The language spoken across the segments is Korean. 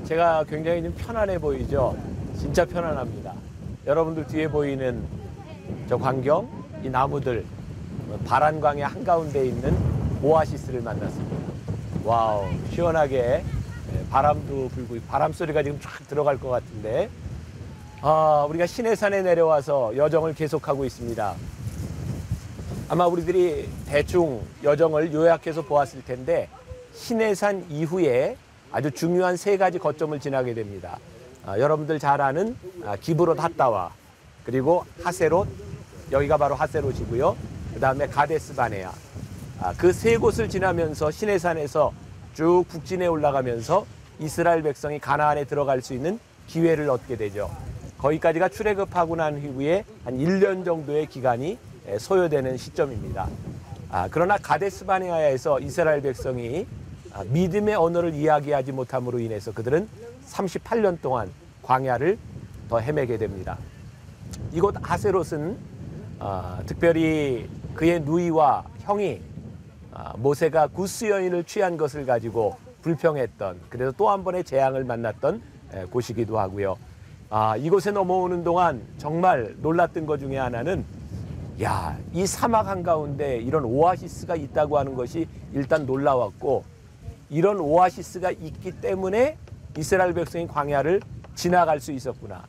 제가 굉장히 좀 편안해 보이죠? 진짜 편안합니다. 여러분들 뒤에 보이는 저 광경, 이 나무들, 바란광의 한가운데 있는 오아시스를 만났습니다. 와우, 시원하게 바람도 불고 바람 소리가 지금 쫙 들어갈 것 같은데 우리가 시내산에 내려와서 여정을 계속하고 있습니다. 아마 우리들이 대충 여정을 요약해서 보았을 텐데 시내산 이후에 아주 중요한 세 가지 거점을 지나게 됩니다. 여러분들 잘 아는 기브롯 핫다와 그리고 하세롯, 여기가 바로 하세롯이고요. 그 다음에 가데스 바네아. 그 세 곳을 지나면서 시내산에서 쭉 북진해 올라가면서 이스라엘 백성이 가나안에 들어갈 수 있는 기회를 얻게 되죠. 거기까지가 출애굽하고 난 이후에 한 1년 정도의 기간이 소요되는 시점입니다. 그러나 가데스 바네아에서 이스라엘 백성이 믿음의 언어를 이야기하지 못함으로 인해서 그들은 38년 동안 광야를 더 헤매게 됩니다. 이곳 하세롯은 특별히 그의 누이와 형이 모세가 구스 여인을 취한 것을 가지고 불평했던, 그래서 또 한 번의 재앙을 만났던 곳이기도 하고요. 이곳에 넘어오는 동안 정말 놀랐던 것 중에 하나는 이 사막 한가운데 이런 오아시스가 있다고 하는 것이 일단 놀라웠고, 이런 오아시스가 있기 때문에 이스라엘 백성이 광야를 지나갈 수 있었구나.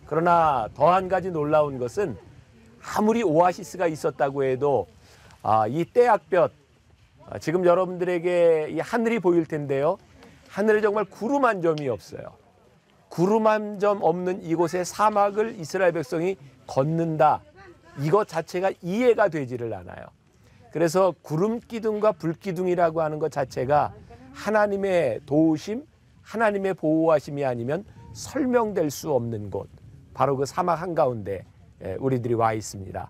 그러나 더 한 가지 놀라운 것은 아무리 오아시스가 있었다고 해도 이 떼약볕, 지금 여러분들에게 이 하늘이 보일 텐데요. 하늘에 정말 구름 한 점이 없어요. 구름 한 점 없는 이곳의 사막을 이스라엘 백성이 걷는다. 이것 자체가 이해가 되지를 않아요. 그래서 구름 기둥과 불 기둥이라고 하는 것 자체가 하나님의 도우심, 하나님의 보호하심이 아니면 설명될 수 없는 곳, 바로 그 사막 한가운데 우리들이 와 있습니다.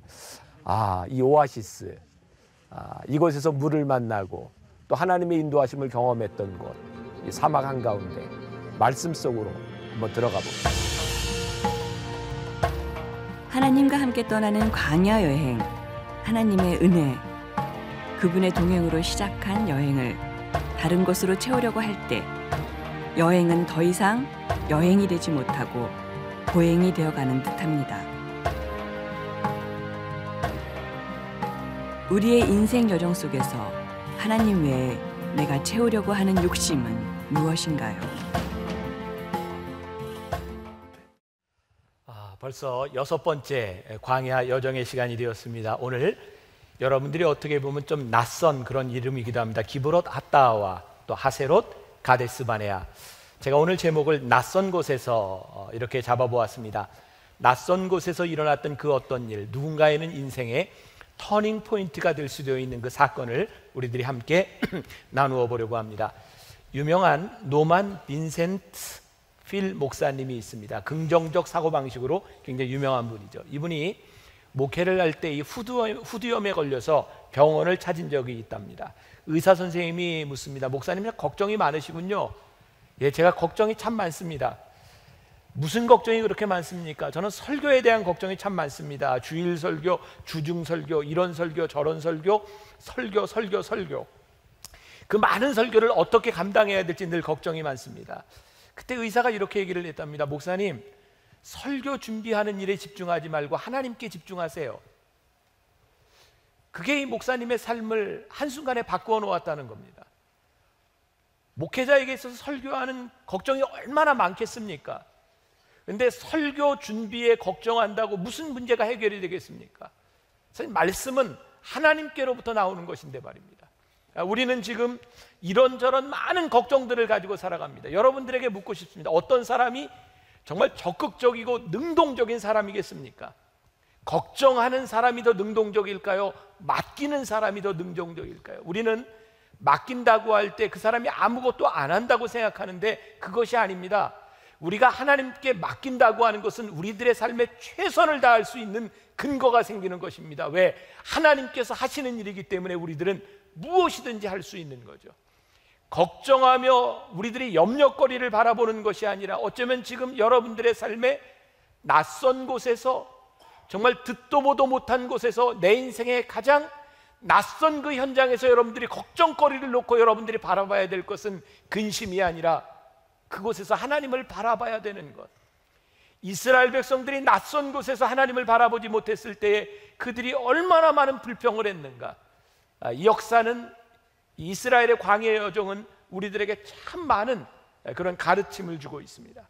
이 오아시스, 이곳에서 물을 만나고 또 하나님의 인도하심을 경험했던 곳, 이 사막 한가운데 말씀 속으로 한번 들어가 봅니다. 하나님과 함께 떠나는 광야 여행, 하나님의 은혜, 그분의 동행으로 시작한 여행을 다른 것으로 채우려고 할 때 여행은 더 이상 여행이 되지 못하고 보행이 되어가는 듯합니다. 우리의 인생 여정 속에서 하나님 외에 내가 채우려고 하는 욕심은 무엇인가요? 벌써 6번째 광야 여정의 시간이 되었습니다. 오늘 여러분들이 어떻게 보면 좀 낯선 그런 이름이기도 합니다. 기브롯 핫다와 또 하세롯, 가데스 바네아. 제가 오늘 제목을 낯선 곳에서 이렇게 잡아보았습니다. 낯선 곳에서 일어났던 그 어떤 일, 누군가에는 인생의 터닝 포인트가 될 수도 있는 그 사건을 우리들이 함께 나누어 보려고 합니다. 유명한 노만 빈센트 필 목사님이 있습니다. 긍정적 사고방식으로 굉장히 유명한 분이죠. 이분이 목회를 할 때 이 후두염에 걸려서 병원을 찾은 적이 있답니다. 의사 선생님이 묻습니다. 목사님, 걱정이 많으시군요. 예, 제가 걱정이 참 많습니다. 무슨 걱정이 그렇게 많습니까? 저는 설교에 대한 걱정이 참 많습니다. 주일 설교, 주중 설교, 이런 설교, 저런 설교, 설교. 그 많은 설교를 어떻게 감당해야 될지 늘 걱정이 많습니다. 그때 의사가 이렇게 얘기를 했답니다. 목사님, 설교 준비하는 일에 집중하지 말고 하나님께 집중하세요. 그게 이 목사님의 삶을 한순간에 바꾸어 놓았다는 겁니다. 목회자에게 있어서 설교하는 걱정이 얼마나 많겠습니까? 그런데 설교 준비에 걱정한다고 무슨 문제가 해결이 되겠습니까? 말씀은 하나님께로부터 나오는 것인데 말입니다. 우리는 지금 이런저런 많은 걱정들을 가지고 살아갑니다. 여러분들에게 묻고 싶습니다. 어떤 사람이 정말 적극적이고 능동적인 사람이겠습니까? 걱정하는 사람이 더 능동적일까요? 맡기는 사람이 더 능동적일까요? 우리는 맡긴다고 할 때 그 사람이 아무것도 안 한다고 생각하는데 그것이 아닙니다. 우리가 하나님께 맡긴다고 하는 것은 우리들의 삶에 최선을 다할 수 있는 근거가 생기는 것입니다. 왜? 하나님께서 하시는 일이기 때문에 우리들은 무엇이든지 할 수 있는 거죠. 걱정하며 우리들이 염려거리를 바라보는 것이 아니라 어쩌면 지금 여러분들의 삶에 낯선 곳에서, 정말 듣도 보도 못한 곳에서, 내 인생의 가장 낯선 그 현장에서 여러분들이 걱정거리를 놓고 여러분들이 바라봐야 될 것은 근심이 아니라 그곳에서 하나님을 바라봐야 되는 것. 이스라엘 백성들이 낯선 곳에서 하나님을 바라보지 못했을 때에 그들이 얼마나 많은 불평을 했는가. 이 역사는, 이스라엘의 광야의 여정은 우리들에게 참 많은 그런 가르침을 주고 있습니다.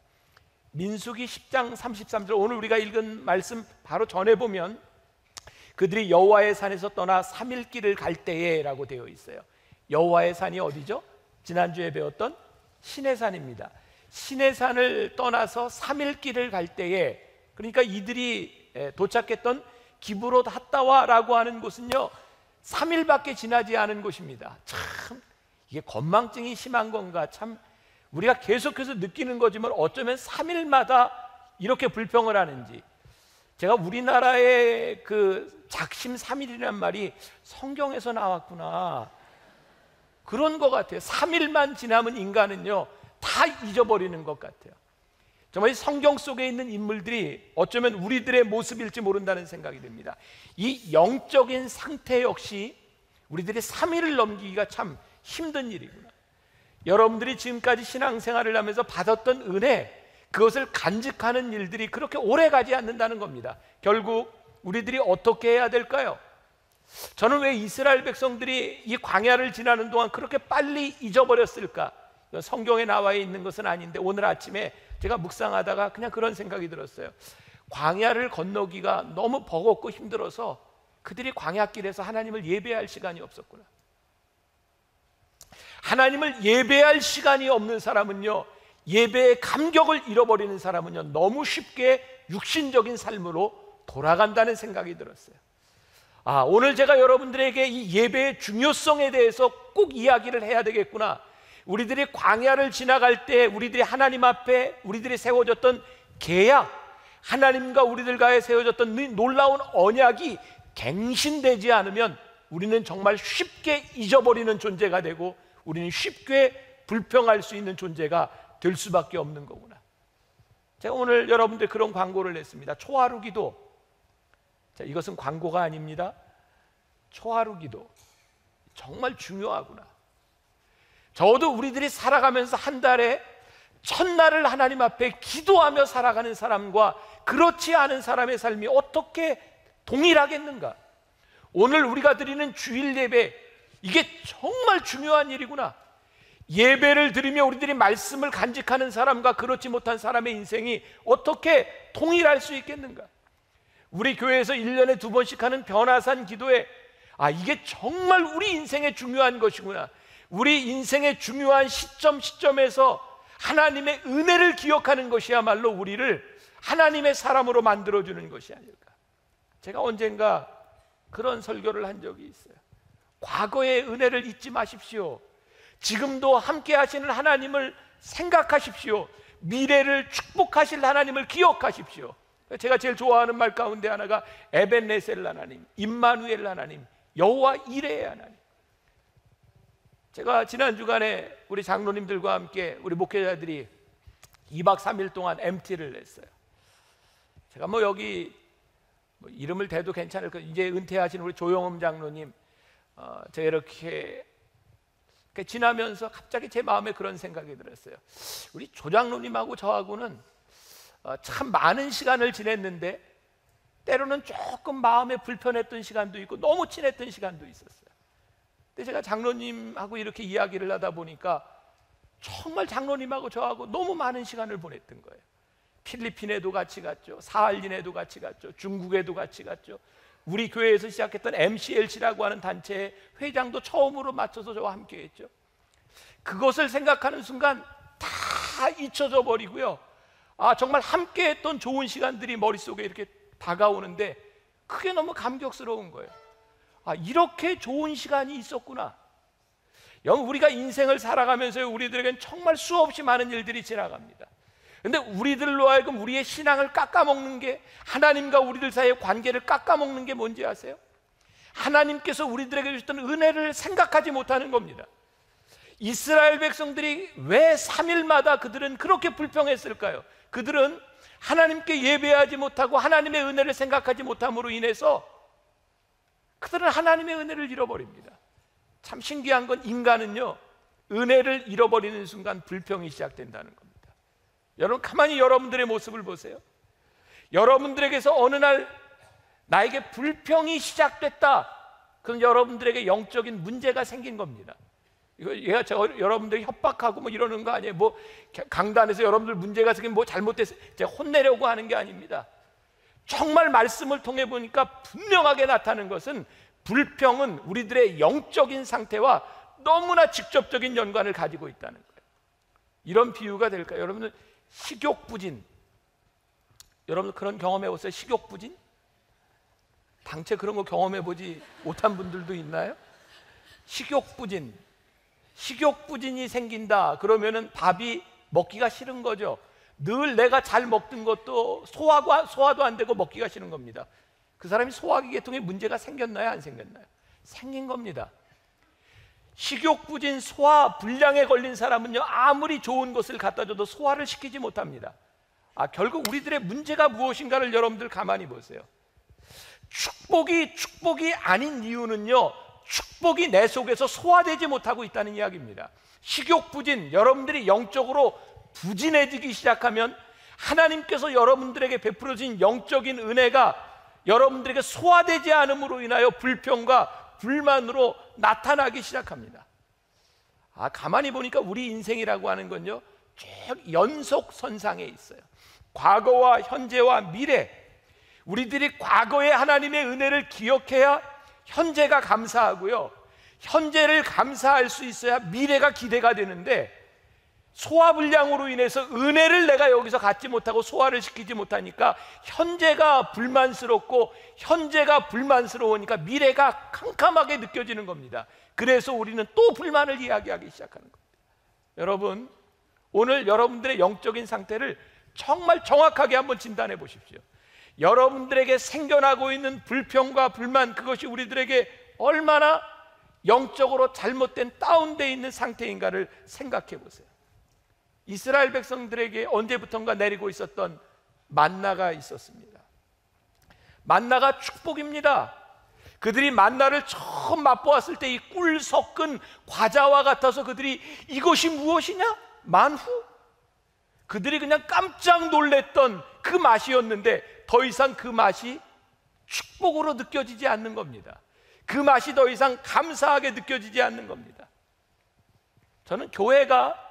민수기 10장 33절, 오늘 우리가 읽은 말씀 바로 전에 보면 그들이 여호와의 산에서 떠나 3일 길을 갈 때에 라고 되어 있어요. 여호와의 산이 어디죠? 지난주에 배웠던 시내산입니다. 시내산을 떠나서 3일 길을 갈 때에, 그러니까 이들이 도착했던 기브롯 핫다와라고 하는 곳은요 3일밖에 지나지 않은 곳입니다. 참 이게 건망증이 심한 건가, 참 우리가 계속해서 느끼는 거지만 어쩌면 3일마다 이렇게 불평을 하는지. 제가 우리나라의 그 작심 3일이란 말이 성경에서 나왔구나, 그런 것 같아요. 3일만 지나면 인간은요 다 잊어버리는 것 같아요. 정말 성경 속에 있는 인물들이 어쩌면 우리들의 모습일지 모른다는 생각이 듭니다. 이 영적인 상태 역시 우리들이 3일을 넘기기가 참 힘든 일이구나. 여러분들이 지금까지 신앙생활을 하면서 받았던 은혜, 그것을 간직하는 일들이 그렇게 오래 가지 않는다는 겁니다. 결국 우리들이 어떻게 해야 될까요? 저는 왜 이스라엘 백성들이 이 광야를 지나는 동안 그렇게 빨리 잊어버렸을까? 성경에 나와 있는 것은 아닌데 오늘 아침에 제가 묵상하다가 그냥 그런 생각이 들었어요. 광야를 건너기가 너무 버겁고 힘들어서 그들이 광야길에서 하나님을 예배할 시간이 없었구나. 하나님을 예배할 시간이 없는 사람은요, 예배의 감격을 잃어버리는 사람은요 너무 쉽게 육신적인 삶으로 돌아간다는 생각이 들었어요. 오늘 제가 여러분들에게 이 예배의 중요성에 대해서 꼭 이야기를 해야 되겠구나. 우리들이 광야를 지나갈 때 우리들이 하나님 앞에 우리들이 세워졌던 계약, 하나님과 우리들과의 세워졌던 놀라운 언약이 갱신되지 않으면 우리는 정말 쉽게 잊어버리는 존재가 되고 우리는 쉽게 불평할 수 있는 존재가 될 수밖에 없는 거구나. 제가 오늘 여러분들 그런 광고를 냈습니다. 초하루 기도. 자, 이것은 광고가 아닙니다. 초하루 기도 정말 중요하구나. 저도 우리들이 살아가면서 한 달에 첫날을 하나님 앞에 기도하며 살아가는 사람과 그렇지 않은 사람의 삶이 어떻게 동일하겠는가. 오늘 우리가 드리는 주일 예배, 이게 정말 중요한 일이구나. 예배를 드리며 우리들이 말씀을 간직하는 사람과 그렇지 못한 사람의 인생이 어떻게 동일할 수 있겠는가. 우리 교회에서 1년에 2번씩 하는 변화산 기도회, 이게 정말 우리 인생에 중요한 것이구나. 우리 인생의 중요한 시점에서 하나님의 은혜를 기억하는 것이야말로 우리를 하나님의 사람으로 만들어주는 것이 아닐까. 제가 언젠가 그런 설교를 한 적이 있어요. 과거의 은혜를 잊지 마십시오. 지금도 함께 하시는 하나님을 생각하십시오. 미래를 축복하실 하나님을 기억하십시오. 제가 제일 좋아하는 말 가운데 하나가 에벤네셀 하나님, 임마누엘 하나님, 여호와 이레의 하나님. 제가 지난 주간에 우리 장로님들과 함께 우리 목회자들이 2박 3일 동안 MT를 냈어요. 제가 여기 이름을 대도 괜찮을 것, 이제 은퇴하신 우리 조영엄 장로님, 제가 이렇게 지나면서 갑자기 제 마음에 그런 생각이 들었어요. 우리 조 장로님하고 저하고는 참 많은 시간을 지냈는데 때로는 조금 마음에 불편했던 시간도 있고 너무 친했던 시간도 있었어요. 근데 제가 장로님하고 이렇게 이야기를 하다 보니까 정말 장로님하고 저하고 너무 많은 시간을 보냈던 거예요. 필리핀에도 같이 갔죠. 사할린에도 같이 갔죠. 중국에도 같이 갔죠. 우리 교회에서 시작했던 MCLC라고 하는 단체의 회장도 처음으로 맡아서 저와 함께 했죠. 그것을 생각하는 순간 다 잊혀져 버리고요. 정말 함께 했던 좋은 시간들이 머릿속에 이렇게 다가오는데 그게 너무 감격스러운 거예요. 이렇게 좋은 시간이 있었구나. 여러분, 우리가 인생을 살아가면서 우리들에겐 정말 수없이 많은 일들이 지나갑니다. 근데 우리들로 하여금 우리의 신앙을 깎아먹는 게, 하나님과 우리들 사이의 관계를 깎아먹는 게 뭔지 아세요? 하나님께서 우리들에게 주셨던 은혜를 생각하지 못하는 겁니다. 이스라엘 백성들이 왜 3일마다 그들은 그렇게 불평했을까요? 그들은 하나님께 예배하지 못하고 하나님의 은혜를 생각하지 못함으로 인해서 그들은 하나님의 은혜를 잃어버립니다. 참 신기한 건 인간은요, 은혜를 잃어버리는 순간 불평이 시작된다는 겁니다. 여러분 가만히 여러분들의 모습을 보세요. 여러분들에게서 어느 날 나에게 불평이 시작됐다. 그럼 여러분들에게 영적인 문제가 생긴 겁니다. 이거 제가 여러분들 협박하고 뭐 이러는 거 아니에요. 뭐 강단에서 여러분들 문제가 생기면 뭐 잘못됐어요 제가 혼내려고 하는 게 아닙니다. 정말 말씀을 통해 보니까 분명하게 나타나는 것은 불평은 우리들의 영적인 상태와 너무나 직접적인 연관을 가지고 있다는 거예요. 이런 비유가 될까요? 여러분들 식욕부진, 여러분 그런 경험해 보세요. 식욕부진? 당최 그런 거 경험해 보지 못한 분들도 있나요? 식욕부진, 식욕부진이 생긴다 그러면은 밥이 먹기가 싫은 거죠. 늘 내가 잘 먹던 것도 소화도 안 되고 먹기가 싫은 겁니다. 그 사람이 소화기 계통에 문제가 생겼나요? 안 생겼나요? 생긴 겁니다. 식욕부진, 소화불량에 걸린 사람은요, 아무리 좋은 것을 갖다 줘도 소화를 시키지 못합니다. 결국 우리들의 문제가 무엇인가를 여러분들 가만히 보세요. 축복이 아닌 이유는요, 축복이 내 속에서 소화되지 못하고 있다는 이야기입니다. 식욕부진, 여러분들이 영적으로 부진해지기 시작하면 하나님께서 여러분들에게 베풀어진 영적인 은혜가 여러분들에게 소화되지 않음으로 인하여 불평과 불만으로 나타나기 시작합니다. 가만히 보니까 우리 인생이라고 하는 건요, 쭉 연속선상에 있어요. 과거와 현재와 미래, 우리들이 과거의 하나님의 은혜를 기억해야 현재가 감사하고요, 현재를 감사할 수 있어야 미래가 기대가 되는데, 소화불량으로 인해서 은혜를 내가 여기서 갖지 못하고 소화를 시키지 못하니까 현재가 불만스럽고, 현재가 불만스러우니까 미래가 캄캄하게 느껴지는 겁니다. 그래서 우리는 또 불만을 이야기하기 시작하는 겁니다. 여러분, 오늘 여러분들의 영적인 상태를 정말 정확하게 한번 진단해 보십시오. 여러분들에게 생겨나고 있는 불평과 불만, 그것이 우리들에게 얼마나 영적으로 잘못된 다운되어 있는 상태인가를 생각해 보세요. 이스라엘 백성들에게 언제부턴가 내리고 있었던 만나가 있었습니다. 만나가 축복입니다. 그들이 만나를 처음 맛보았을 때 이 꿀 섞은 과자와 같아서 그들이 이것이 무엇이냐? 만후? 그들이 그냥 깜짝 놀랬던 그 맛이었는데 더 이상 그 맛이 축복으로 느껴지지 않는 겁니다. 그 맛이 더 이상 감사하게 느껴지지 않는 겁니다. 저는 교회가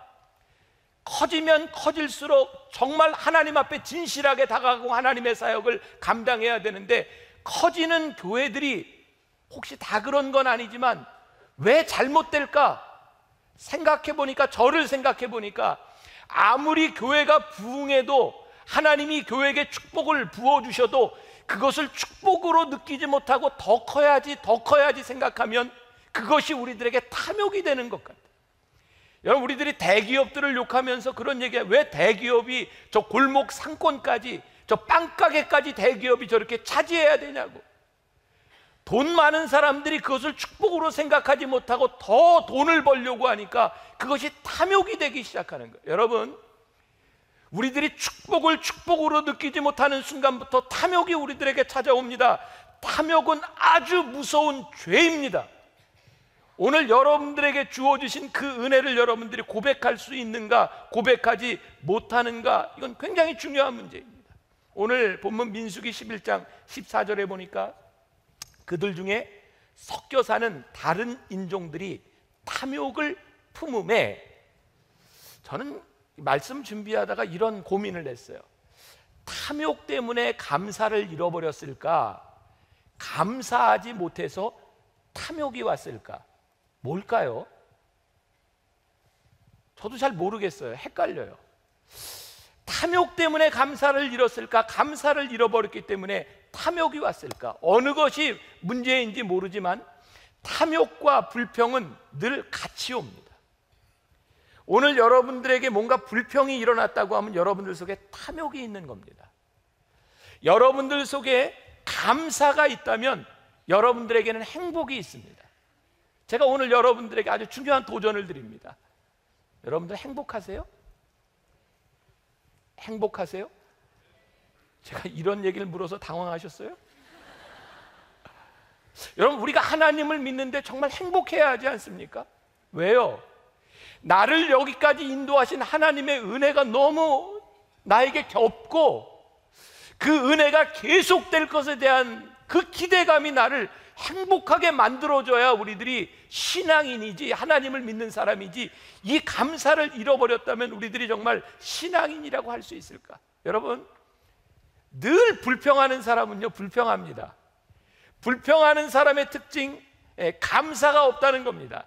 커지면 커질수록 정말 하나님 앞에 진실하게 다가가고 하나님의 사역을 감당해야 되는데, 커지는 교회들이 혹시 다 그런 건 아니지만 왜 잘못될까 생각해 보니까, 저를 생각해 보니까 아무리 교회가 부흥해도 하나님이 교회에게 축복을 부어주셔도 그것을 축복으로 느끼지 못하고 더 커야지 생각하면 그것이 우리들에게 탐욕이 되는 것 같아요. 여러분, 우리들이 대기업들을 욕하면서 그런 얘기해요. 왜 대기업이 저 골목 상권까지, 저 빵가게까지 대기업이 저렇게 차지해야 되냐고. 돈 많은 사람들이 그것을 축복으로 생각하지 못하고 더 돈을 벌려고 하니까 그것이 탐욕이 되기 시작하는 거예요. 여러분, 우리들이 축복을 축복으로 느끼지 못하는 순간부터 탐욕이 우리들에게 찾아옵니다. 탐욕은 아주 무서운 죄입니다. 오늘 여러분들에게 주어주신 그 은혜를 여러분들이 고백할 수 있는가, 고백하지 못하는가, 이건 굉장히 중요한 문제입니다. 오늘 본문 민수기 11장 14절에 보니까 그들 중에 섞여 사는 다른 인종들이 탐욕을 품음에, 저는 말씀 준비하다가 이런 고민을 했어요. 탐욕 때문에 감사를 잃어버렸을까? 감사하지 못해서 탐욕이 왔을까? 뭘까요? 저도 잘 모르겠어요. 헷갈려요. 탐욕 때문에 감사를 잃었을까? 감사를 잃어버렸기 때문에 탐욕이 왔을까? 어느 것이 문제인지 모르지만 탐욕과 불평은 늘 같이 옵니다. 오늘 여러분들에게 뭔가 불평이 일어났다고 하면 여러분들 속에 탐욕이 있는 겁니다. 여러분들 속에 감사가 있다면 여러분들에게는 행복이 있습니다. 제가 오늘 여러분들에게 아주 중요한 도전을 드립니다. 여러분들 행복하세요? 행복하세요? 제가 이런 얘기를 물어서 당황하셨어요? 여러분, 우리가 하나님을 믿는데 정말 행복해야 하지 않습니까? 왜요? 나를 여기까지 인도하신 하나님의 은혜가 너무 나에게 겹고 그 은혜가 계속될 것에 대한 그 기대감이 나를 행복하게 만들어줘야 우리들이 신앙인이지, 하나님을 믿는 사람이지, 이 감사를 잃어버렸다면 우리들이 정말 신앙인이라고 할 수 있을까? 여러분, 늘 불평하는 사람은요, 불평합니다. 불평하는 사람의 특징, 감사가 없다는 겁니다.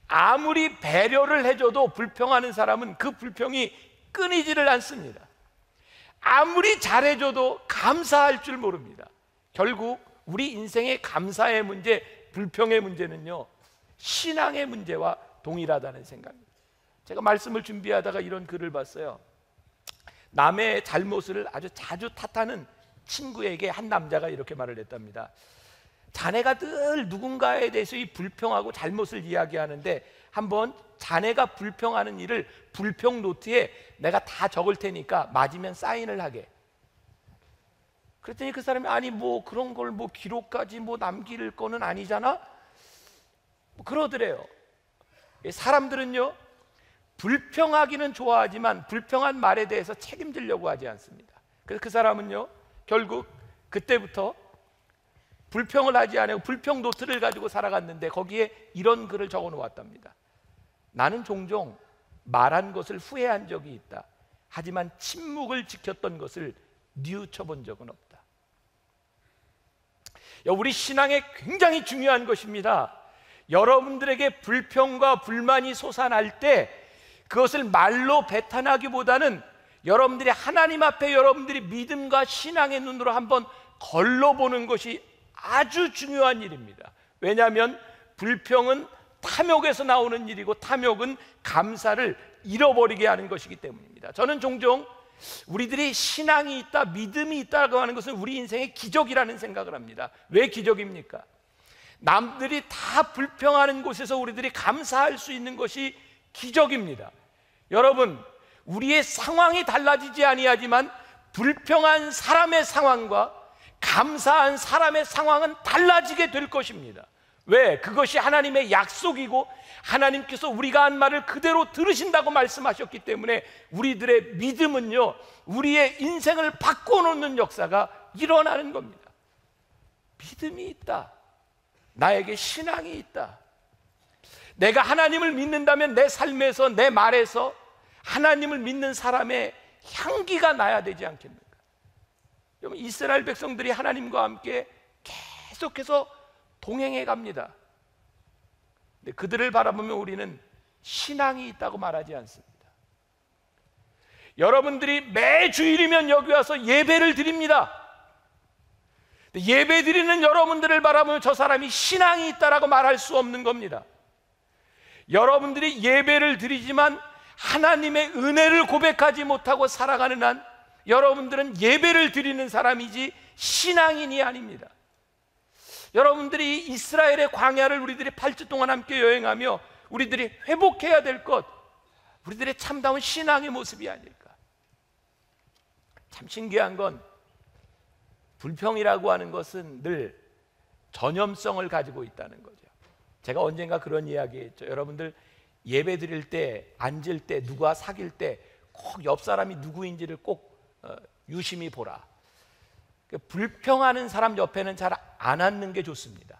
아무리 배려를 해줘도 불평하는 사람은 그 불평이 끊이지를 않습니다. 아무리 잘해줘도 감사할 줄 모릅니다. 결국 우리 인생의 감사의 문제, 불평의 문제는요, 신앙의 문제와 동일하다는 생각입니다. 제가 말씀을 준비하다가 이런 글을 봤어요. 남의 잘못을 아주 자주 탓하는 친구에게 한 남자가 이렇게 말을 했답니다. 자네가 늘 누군가에 대해서 이 불평하고 잘못을 이야기하는데 한번 자네가 불평하는 일을 불평 노트에 내가 다 적을 테니까 맞으면 사인을 하게. 그랬더니 그 사람이 아니 뭐 그런 걸 뭐 기록까지 뭐 남길 거는 아니잖아? 그러더래요. 사람들은요, 불평하기는 좋아하지만 불평한 말에 대해서 책임지려고 하지 않습니다. 그래서 그 사람은요, 결국 그때부터 불평을 하지 않고 불평 노트를 가지고 살아갔는데 거기에 이런 글을 적어 놓았답니다. 나는 종종 말한 것을 후회한 적이 있다. 하지만 침묵을 지켰던 것을 뉘우쳐본 적은 없다. 우리 신앙에 굉장히 중요한 것입니다. 여러분들에게 불평과 불만이 솟아날 때 그것을 말로 배탄하기보다는 여러분들이 하나님 앞에 여러분들이 믿음과 신앙의 눈으로 한번 걸러보는 것이 아주 중요한 일입니다. 왜냐하면 불평은 탐욕에서 나오는 일이고 탐욕은 감사를 잃어버리게 하는 것이기 때문입니다. 저는 종종 우리들이 신앙이 있다, 믿음이 있다고 하는 것은 우리 인생의 기적이라는 생각을 합니다. 왜 기적입니까? 남들이 다 불평하는 곳에서 우리들이 감사할 수 있는 것이 기적입니다. 여러분, 우리의 상황이 달라지지 아니하지만 불평한 사람의 상황과 감사한 사람의 상황은 달라지게 될 것입니다. 왜? 그것이 하나님의 약속이고 하나님께서 우리가 한 말을 그대로 들으신다고 말씀하셨기 때문에 우리들의 믿음은요, 우리의 인생을 바꿔놓는 역사가 일어나는 겁니다. 믿음이 있다, 나에게 신앙이 있다, 내가 하나님을 믿는다면 내 삶에서 내 말에서 하나님을 믿는 사람의 향기가 나야 되지 않겠는가? 여러분, 이스라엘 백성들이 하나님과 함께 계속해서 동행해 갑니다. 근데 그들을 바라보면 우리는 신앙이 있다고 말하지 않습니다. 여러분들이 매 주일이면 여기 와서 예배를 드립니다. 예배 드리는 여러분들을 바라보면 저 사람이 신앙이 있다라고 말할 수 없는 겁니다. 여러분들이 예배를 드리지만 하나님의 은혜를 고백하지 못하고 살아가는 한 여러분들은 예배를 드리는 사람이지 신앙인이 아닙니다. 여러분들이 이스라엘의 광야를 우리들이 8주 동안 함께 여행하며 우리들이 회복해야 될 것, 우리들의 참다운 신앙의 모습이 아닐까. 참 신기한 건 불평이라고 하는 것은 늘 전염성을 가지고 있다는 거죠. 제가 언젠가 그런 이야기 했죠. 여러분들 예배 드릴 때, 앉을 때, 누가 사귈 때 꼭 옆 사람이 누구인지를 꼭 유심히 보라. 불평하는 사람 옆에는 잘 안 앉는 게 좋습니다.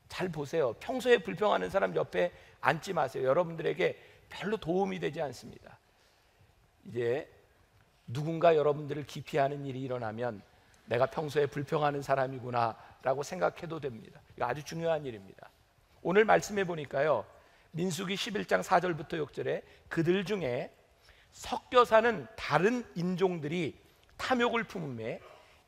잘 보세요. 평소에 불평하는 사람 옆에 앉지 마세요. 여러분들에게 별로 도움이 되지 않습니다. 이제 누군가 여러분들을 기피하는 일이 일어나면 내가 평소에 불평하는 사람이구나 라고 생각해도 됩니다. 이거 아주 중요한 일입니다. 오늘 말씀해 보니까요, 민수기 11장 4절부터 6절에 그들 중에 섞여 사는 다른 인종들이 탐욕을 품음에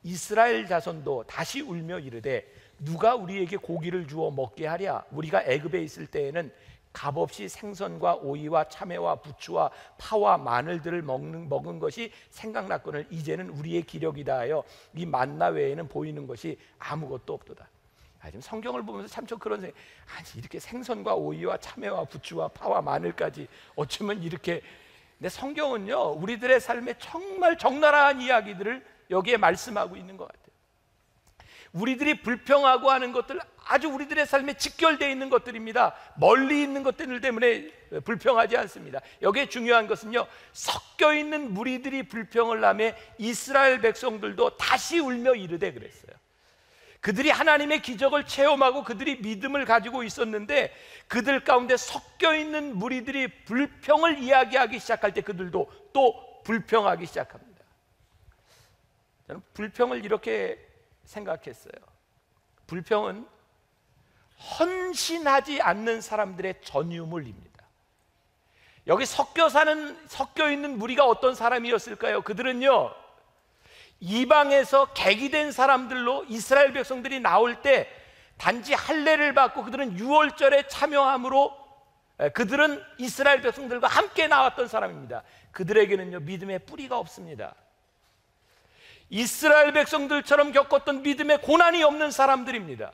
이스라엘 자손도 다시 울며 이르되 누가 우리에게 고기를 주어 먹게 하랴? 우리가 애굽에 있을 때에는 값없이 생선과 오이와 참외와 부추와 파와 마늘들을 먹은 것이 생각났거늘 이제는 우리의 기력이다 하여 이 만나 외에는 보이는 것이 아무것도 없도다. 지금 성경을 보면서 참 그런 생각, 이렇게 생선과 오이와 참외와 부추와 파와 마늘까지 어쩌면 이렇게. 근데 성경은요, 우리들의 삶에 정말 적나라한 이야기들을 여기에 말씀하고 있는 것 같아요. 우리들이 불평하고 하는 것들 아주 우리들의 삶에 직결되어 있는 것들입니다. 멀리 있는 것들 때문에 불평하지 않습니다. 여기에 중요한 것은요, 섞여 있는 무리들이 불평을 하며 이스라엘 백성들도 다시 울며 이르되 그랬어요. 그들이 하나님의 기적을 체험하고 그들이 믿음을 가지고 있었는데 그들 가운데 섞여 있는 무리들이 불평을 이야기하기 시작할 때 그들도 또 불평하기 시작합니다. 저는 불평을 이렇게 생각했어요. 불평은 헌신하지 않는 사람들의 전유물입니다. 여기 섞여 있는 무리가 어떤 사람이었을까요? 그들은요, 이방에서 객이된 사람들로 이스라엘 백성들이 나올 때 단지 할례를 받고 그들은 유월절에 참여함으로 그들은 이스라엘 백성들과 함께 나왔던 사람입니다. 그들에게는요, 믿음의 뿌리가 없습니다. 이스라엘 백성들처럼 겪었던 믿음의 고난이 없는 사람들입니다.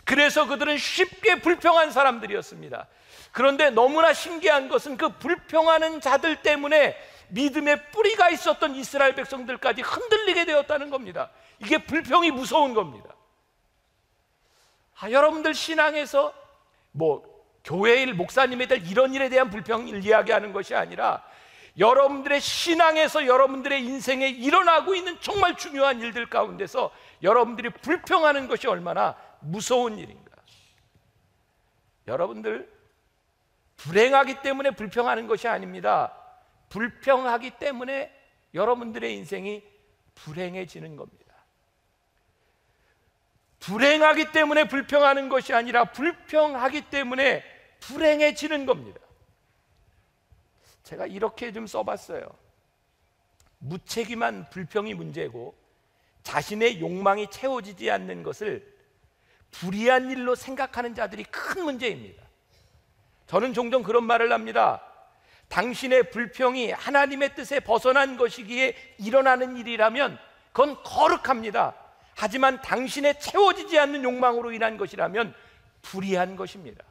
그래서 그들은 쉽게 불평한 사람들이었습니다. 그런데 너무나 신기한 것은 그 불평하는 자들 때문에 믿음의 뿌리가 있었던 이스라엘 백성들까지 흔들리게 되었다는 겁니다. 이게 불평이 무서운 겁니다. 여러분들 신앙에서 교회 일, 목사님에 대한 이런 일에 대한 불평을 이야기하는 것이 아니라 여러분들의 신앙에서 여러분들의 인생에 일어나고 있는 정말 중요한 일들 가운데서 여러분들이 불평하는 것이 얼마나 무서운 일인가. 여러분들 불행하기 때문에 불평하는 것이 아닙니다. 불평하기 때문에 여러분들의 인생이 불행해지는 겁니다. 불행하기 때문에 불평하는 것이 아니라 불평하기 때문에 불행해지는 겁니다. 제가 이렇게 좀 써봤어요. 무책임한 불평이 문제고 자신의 욕망이 채워지지 않는 것을 불의한 일로 생각하는 자들이 큰 문제입니다. 저는 종종 그런 말을 합니다. 당신의 불평이 하나님의 뜻에 벗어난 것이기에 일어나는 일이라면 그건 거룩합니다. 하지만 당신의 채워지지 않는 욕망으로 인한 것이라면 불의한 것입니다.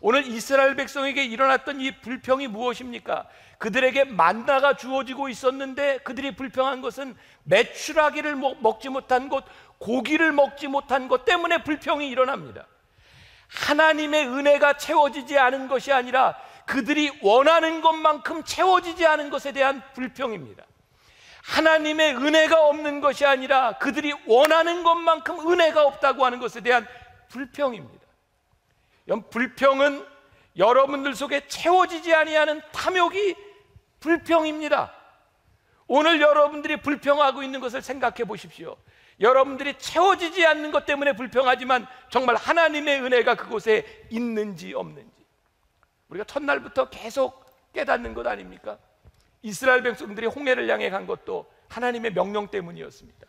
오늘 이스라엘 백성에게 일어났던 이 불평이 무엇입니까? 그들에게 만나가 주어지고 있었는데 그들이 불평한 것은 메추라기를 먹지 못한 것, 고기를 먹지 못한 것 때문에 불평이 일어납니다. 하나님의 은혜가 채워지지 않은 것이 아니라 그들이 원하는 것만큼 채워지지 않은 것에 대한 불평입니다. 하나님의 은혜가 없는 것이 아니라 그들이 원하는 것만큼 은혜가 없다고 하는 것에 대한 불평입니다. 불평은 여러분들 속에 채워지지 아니하는 탐욕이 불평입니다. 오늘 여러분들이 불평하고 있는 것을 생각해 보십시오. 여러분들이 채워지지 않는 것 때문에 불평하지만 정말 하나님의 은혜가 그곳에 있는지 없는지 우리가 첫날부터 계속 깨닫는 것 아닙니까? 이스라엘 백성들이 홍해를 향해 간 것도 하나님의 명령 때문이었습니다.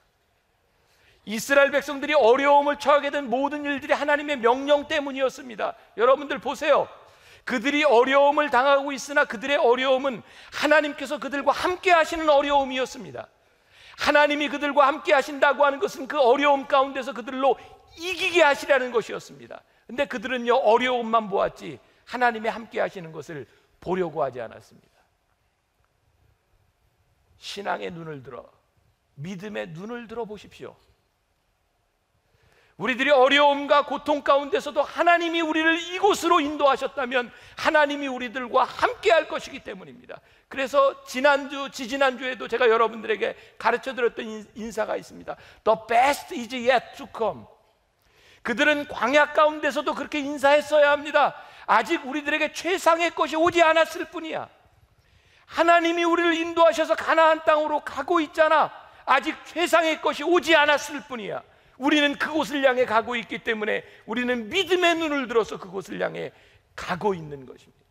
이스라엘 백성들이 어려움을 처하게 된 모든 일들이 하나님의 명령 때문이었습니다. 여러분들 보세요. 그들이 어려움을 당하고 있으나 그들의 어려움은 하나님께서 그들과 함께 하시는 어려움이었습니다. 하나님이 그들과 함께 하신다고 하는 것은 그 어려움 가운데서 그들로 이기게 하시라는 것이었습니다. 근데 그들은요, 어려움만 보았지 하나님의 함께 하시는 것을 보려고 하지 않았습니다. 신앙의 눈을 들어, 믿음의 눈을 들어 보십시오. 우리들이 어려움과 고통 가운데서도 하나님이 우리를 이곳으로 인도하셨다면 하나님이 우리들과 함께 할 것이기 때문입니다. 그래서 지지난주에도 제가 여러분들에게 가르쳐드렸던 인사가 있습니다. The best is yet to come. 그들은 광야 가운데서도 그렇게 인사했어야 합니다. 아직 우리들에게 최상의 것이 오지 않았을 뿐이야. 하나님이 우리를 인도하셔서 가나안 땅으로 가고 있잖아. 아직 최상의 것이 오지 않았을 뿐이야. 우리는 그곳을 향해 가고 있기 때문에 우리는 믿음의 눈을 들어서 그곳을 향해 가고 있는 것입니다.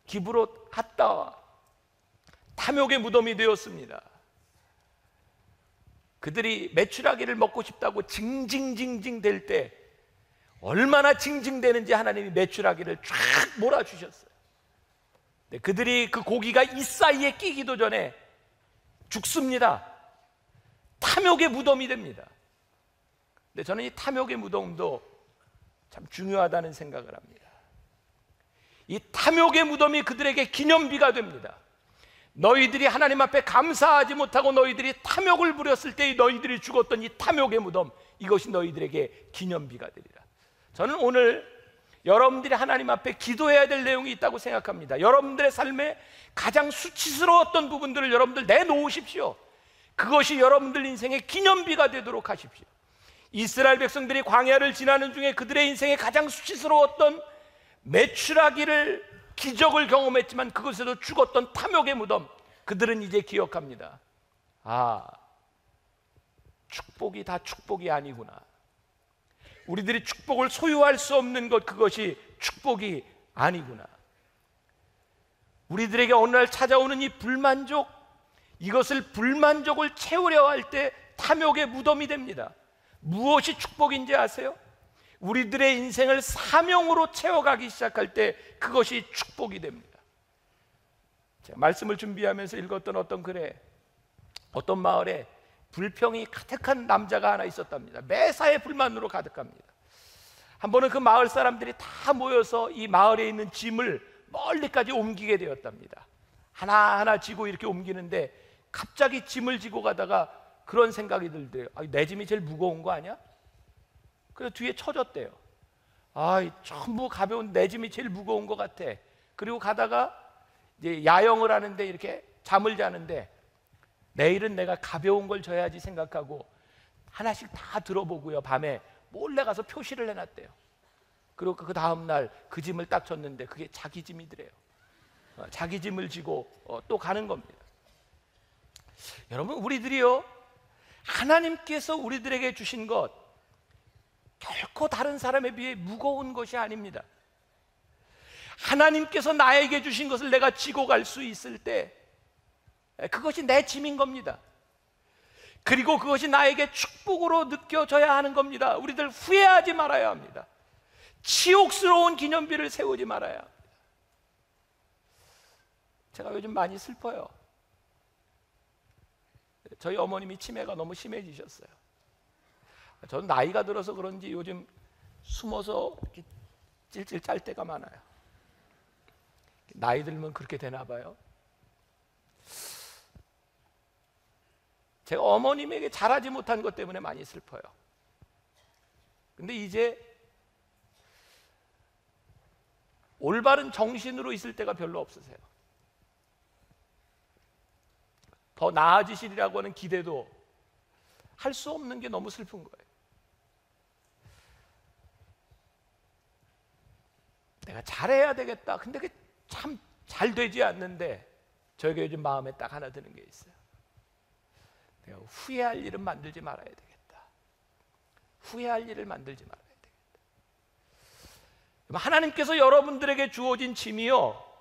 기브롯 핫다와 탐욕의 무덤이 되었습니다. 그들이 메추라기를 먹고 싶다고 징징징징 될 때 얼마나 징징대는지 하나님이 메추라기를 쫙 몰아주셨어요. 그들이 그 고기가 이 사이에 끼기도 전에 죽습니다. 탐욕의 무덤이 됩니다. 근데 저는 이 탐욕의 무덤도 참 중요하다는 생각을 합니다. 이 탐욕의 무덤이 그들에게 기념비가 됩니다. 너희들이 하나님 앞에 감사하지 못하고 너희들이 탐욕을 부렸을 때 너희들이 죽었던 이 탐욕의 무덤, 이것이 너희들에게 기념비가 되리라. 저는 오늘 여러분들이 하나님 앞에 기도해야 될 내용이 있다고 생각합니다. 여러분들의 삶에 가장 수치스러웠던 부분들을 여러분들 내놓으십시오. 그것이 여러분들 인생의 기념비가 되도록 하십시오. 이스라엘 백성들이 광야를 지나는 중에 그들의 인생에 가장 수치스러웠던 메추라기를 기적을 경험했지만 그것에도 죽었던 탐욕의 무덤, 그들은 이제 기억합니다. 아, 축복이 다 축복이 아니구나. 우리들이 축복을 소유할 수 없는 것, 그것이 축복이 아니구나. 우리들에게 어느 날 찾아오는 이 불만족, 이것을 불만족을 채우려 할 때 탐욕의 무덤이 됩니다. 무엇이 축복인지 아세요? 우리들의 인생을 사명으로 채워가기 시작할 때 그것이 축복이 됩니다. 제가 말씀을 준비하면서 읽었던 어떤 글에 어떤 마을에 불평이 가득한 남자가 하나 있었답니다. 매사에 불만으로 가득합니다. 한 번은 그 마을 사람들이 다 모여서 이 마을에 있는 짐을 멀리까지 옮기게 되었답니다. 하나하나 지고 이렇게 옮기는데 갑자기 짐을 지고 가다가 그런 생각이 들대요. 내 짐이 제일 무거운 거 아니야? 그래서 뒤에 쳐졌대요. 전부 가벼운 내 짐이 제일 무거운 것 같아. 그리고 가다가 이제 야영을 하는데 이렇게 잠을 자는데 내일은 내가 가벼운 걸 져야지 생각하고 하나씩 다 들어보고요. 밤에 몰래 가서 표시를 해놨대요. 그리고 그 다음날 그 짐을 딱 졌는데 그게 자기 짐이더래요. 자기 짐을 지고 또 가는 겁니다. 여러분, 우리들이요, 하나님께서 우리들에게 주신 것 결코 다른 사람에 비해 무거운 것이 아닙니다. 하나님께서 나에게 주신 것을 내가 지고 갈 수 있을 때 그것이 내 짐인 겁니다. 그리고 그것이 나에게 축복으로 느껴져야 하는 겁니다. 우리들 후회하지 말아야 합니다. 치욕스러운 기념비를 세우지 말아야 합니다. 제가 요즘 많이 슬퍼요. 저희 어머님이 치매가 너무 심해지셨어요. 저는 나이가 들어서 그런지 요즘 숨어서 이렇게 찔찔 짤 때가 많아요. 나이 들면 그렇게 되나 봐요. 제가 어머님에게 잘하지 못한 것 때문에 많이 슬퍼요. 근데 이제 올바른 정신으로 있을 때가 별로 없으세요. 더 나아지시리라고 하는 기대도 할 수 없는 게 너무 슬픈 거예요. 내가 잘해야 되겠다. 근데 그게 참 잘 되지 않는데 저에게 요즘 마음에 딱 하나 드는 게 있어요. 내가 후회할 일은 만들지 말아야 되겠다. 후회할 일을 만들지 말아야 되겠다. 하나님께서 여러분들에게 주어진 짐이요,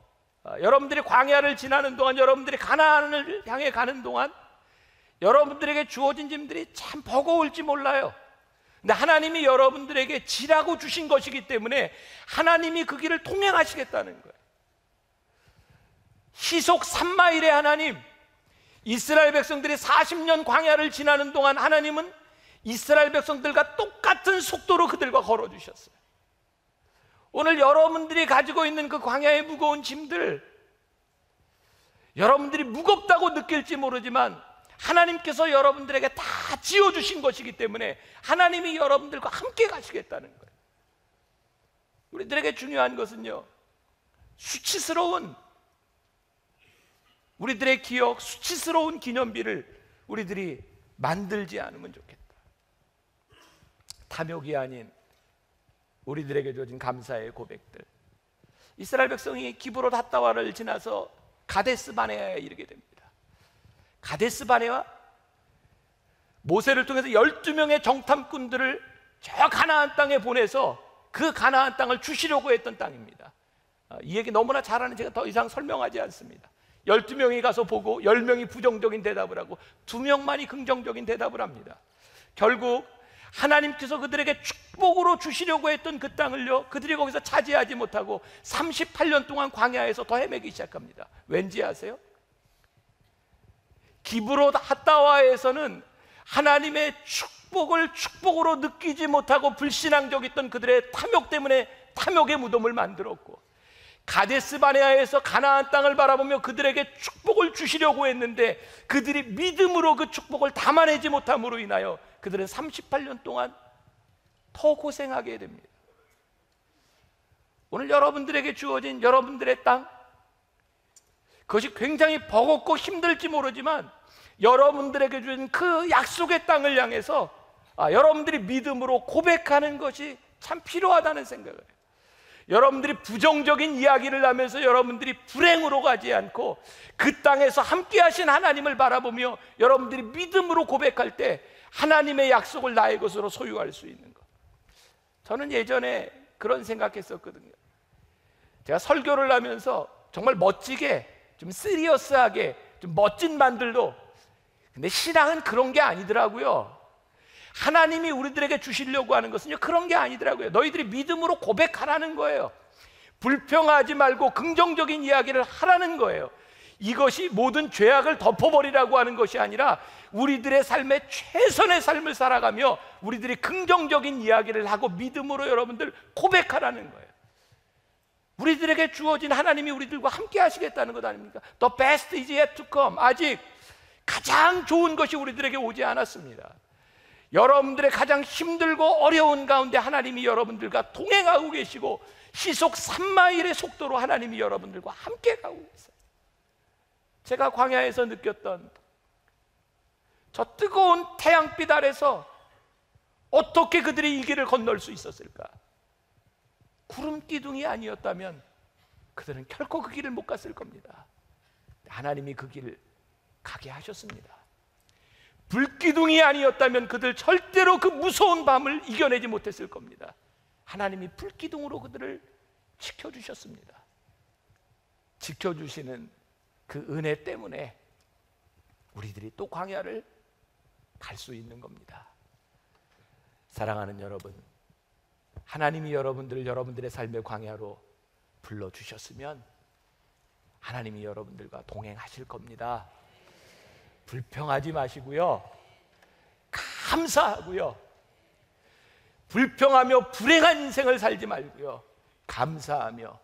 여러분들이 광야를 지나는 동안, 여러분들이 가나안을 향해 가는 동안 여러분들에게 주어진 짐들이 참 버거울지 몰라요. 근데 하나님이 여러분들에게 지라고 주신 것이기 때문에 하나님이 그 길을 통행하시겠다는 거예요. 시속 3마일의 하나님, 이스라엘 백성들이 40년 광야를 지나는 동안 하나님은 이스라엘 백성들과 똑같은 속도로 그들과 걸어주셨어요. 오늘 여러분들이 가지고 있는 그 광야의 무거운 짐들, 여러분들이 무겁다고 느낄지 모르지만 하나님께서 여러분들에게 다 지어주신 것이기 때문에 하나님이 여러분들과 함께 가시겠다는 거예요. 우리들에게 중요한 것은요, 수치스러운 우리들의 기억, 수치스러운 기념비를 우리들이 만들지 않으면 좋겠다. 탐욕이 아닌 우리들에게 주어진 감사의 고백들. 이스라엘 백성이 기브롯 핫다와를 지나서 가데스 바네아에 이르게 됩니다. 가데스 바네아, 모세를 통해서 12명의 정탐꾼들을 저 가나안 땅에 보내서 그 가나안 땅을 주시려고 했던 땅입니다. 이 얘기 너무나 잘 아는 제가 더 이상 설명하지 않습니다. 12명이 가서 보고 10명이 부정적인 대답을 하고 2명만이 긍정적인 대답을 합니다. 결국 하나님께서 그들에게 축복으로 주시려고 했던 그 땅을요, 그들이 거기서 차지하지 못하고 38년 동안 광야에서 더 헤매기 시작합니다. 왠지 아세요? 기브롯 핫다와에서는 하나님의 축복을 축복으로 느끼지 못하고 불신앙적이었던 그들의 탐욕 때문에 탐욕의 무덤을 만들었고, 가데스 바네아에서 가나안 땅을 바라보며 그들에게 축복을 주시려고 했는데 그들이 믿음으로 그 축복을 담아내지 못함으로 인하여 그들은 38년 동안 더 고생하게 됩니다. 오늘 여러분들에게 주어진 여러분들의 땅, 그것이 굉장히 버겁고 힘들지 모르지만 여러분들에게 주어진 그 약속의 땅을 향해서 여러분들이 믿음으로 고백하는 것이 참 필요하다는 생각을 해요. 여러분들이 부정적인 이야기를 하면서 여러분들이 불행으로 가지 않고 그 땅에서 함께 하신 하나님을 바라보며 여러분들이 믿음으로 고백할 때 하나님의 약속을 나의 것으로 소유할 수 있는 것. 저는 예전에 그런 생각했었거든요. 제가 설교를 하면서 정말 멋지게 좀 시리어스하게 좀 멋진 말들도, 근데 신앙은 그런 게 아니더라고요. 하나님이 우리들에게 주시려고 하는 것은요, 그런 게 아니더라고요. 너희들이 믿음으로 고백하라는 거예요. 불평하지 말고 긍정적인 이야기를 하라는 거예요. 이것이 모든 죄악을 덮어버리라고 하는 것이 아니라 우리들의 삶에 최선의 삶을 살아가며 우리들이 긍정적인 이야기를 하고 믿음으로 여러분들 고백하라는 거예요. 우리들에게 주어진 하나님이 우리들과 함께 하시겠다는 것 아닙니까? The best is yet to come. 아직 가장 좋은 것이 우리들에게 오지 않았습니다. 여러분들의 가장 힘들고 어려운 가운데 하나님이 여러분들과 동행하고 계시고 시속 3마일의 속도로 하나님이 여러분들과 함께 가고 계세요. 제가 광야에서 느꼈던 저 뜨거운 태양빛 아래서 어떻게 그들이 이 길을 건널 수 있었을까? 구름 기둥이 아니었다면 그들은 결코 그 길을 못 갔을 겁니다. 하나님이 그 길을 가게 하셨습니다. 불기둥이 아니었다면 그들 절대로 그 무서운 밤을 이겨내지 못했을 겁니다. 하나님이 불기둥으로 그들을 지켜주셨습니다. 지켜주시는 그 은혜 때문에 우리들이 또 광야를 갈 수 있는 겁니다. 사랑하는 여러분, 하나님이 여러분들을 여러분들의 삶의 광야로 불러주셨으면 하나님이 여러분들과 동행하실 겁니다. 불평하지 마시고요, 감사하고요, 불평하며 불행한 인생을 살지 말고요, 감사하며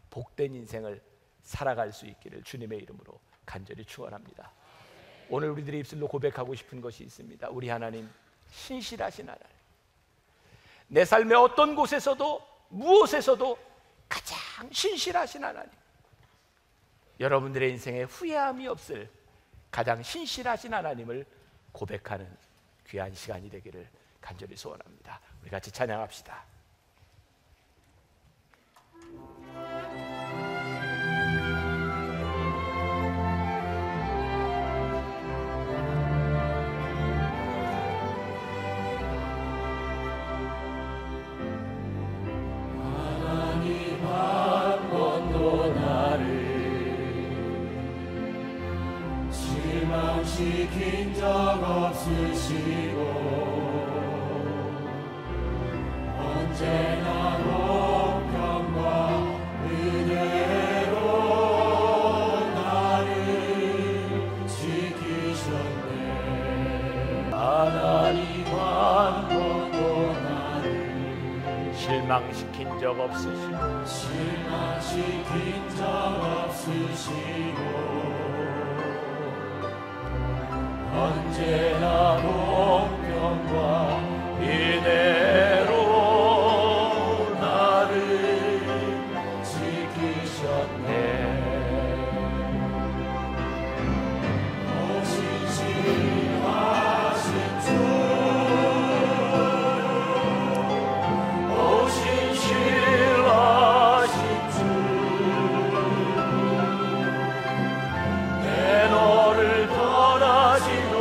복된 인생을 살아갈 수 있기를 주님의 이름으로 간절히 축원합니다. 오늘 우리들이 입술로 고백하고 싶은 것이 있습니다. 우리 하나님 신실하신 하나님, 내 삶의 어떤 곳에서도 무엇에서도 가장 신실하신 하나님, 여러분들의 인생에 후회함이 없을 가장 신실하신 하나님을 고백하는 귀한 시간이 되기를 간절히 소원합니다. 우리 같이 찬양합시다. 하나님 한 번도 나를 실망시킨 적 없으시고 언제나 공평과 은혜로 나를 지키셨네. 하나님 한 번도 나를 실망시킨 적 없으시고 언제나 공평과 은혜로 나를 지키셨네. 오 신실하신 주, 오 신실하신 주, 내 너를 떠나지도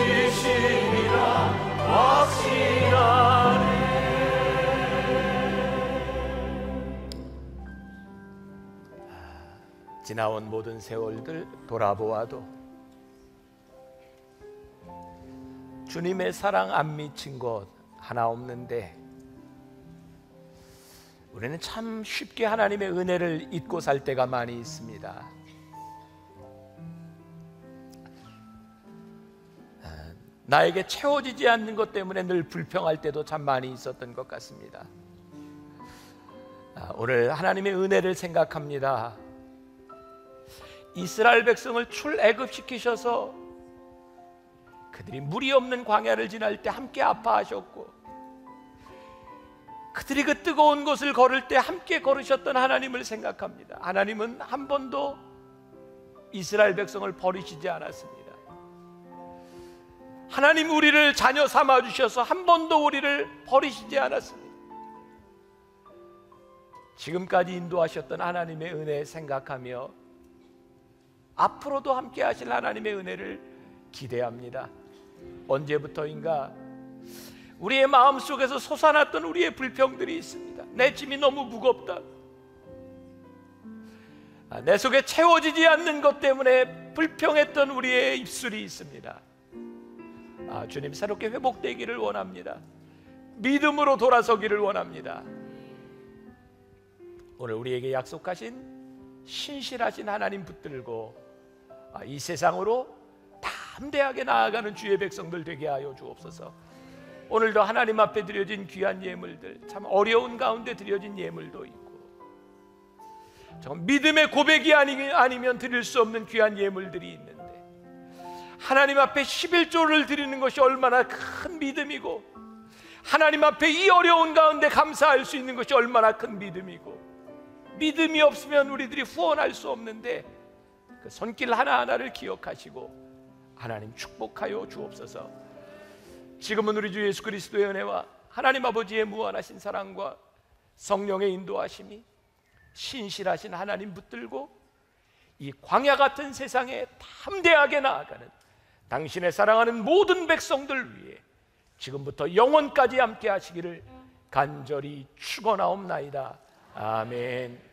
이루시리라 확신하네. 지나온 모든 세월들 돌아보아도 주님의 사랑 안 미친 곳 하나 없는데, 우리는 참 쉽게 하나님의 은혜를 잊고 살 때가 많이 있습니다. 나에게 채워지지 않는 것 때문에 늘 불평할 때도 참 많이 있었던 것 같습니다. 오늘 하나님의 은혜를 생각합니다. 이스라엘 백성을 출애굽시키셔서 그들이 물이 없는 광야를 지날 때 함께 아파하셨고, 그들이 그 뜨거운 곳을 걸을 때 함께 걸으셨던 하나님을 생각합니다. 하나님은 한 번도 이스라엘 백성을 버리시지 않았습니다. 하나님 우리를 자녀 삼아 주셔서 한 번도 우리를 버리시지 않았습니다. 지금까지 인도하셨던 하나님의 은혜 생각하며 앞으로도 함께 하실 하나님의 은혜를 기대합니다. 언제부터인가 우리의 마음속에서 솟아났던 우리의 불평들이 있습니다. 내 짐이 너무 무겁다. 내 속에 채워지지 않는 것 때문에 불평했던 우리의 입술이 있습니다. 주님 새롭게 회복되기를 원합니다. 믿음으로 돌아서기를 원합니다. 오늘 우리에게 약속하신 신실하신 하나님 붙들고 이 세상으로 담대하게 나아가는 주의 백성들 되게 하여 주옵소서. 오늘도 하나님 앞에 드려진 귀한 예물들, 참 어려운 가운데 드려진 예물도 있고, 정말 믿음의 고백이 아니면 드릴 수 없는 귀한 예물들이 있는데, 하나님 앞에 11조를 드리는 것이 얼마나 큰 믿음이고, 하나님 앞에 이 어려운 가운데 감사할 수 있는 것이 얼마나 큰 믿음이고, 믿음이 없으면 우리들이 후원할 수 없는데 그 손길 하나하나를 기억하시고 하나님 축복하여 주옵소서. 지금은 우리 주 예수 그리스도의 은혜와 하나님 아버지의 무한하신 사랑과 성령의 인도하심이 신실하신 하나님 붙들고 이 광야 같은 세상에 담대하게 나아가는 당신의 사랑하는 모든 백성들 위해 지금부터 영원까지 함께 하시기를 간절히 축원하옵나이다. 아멘.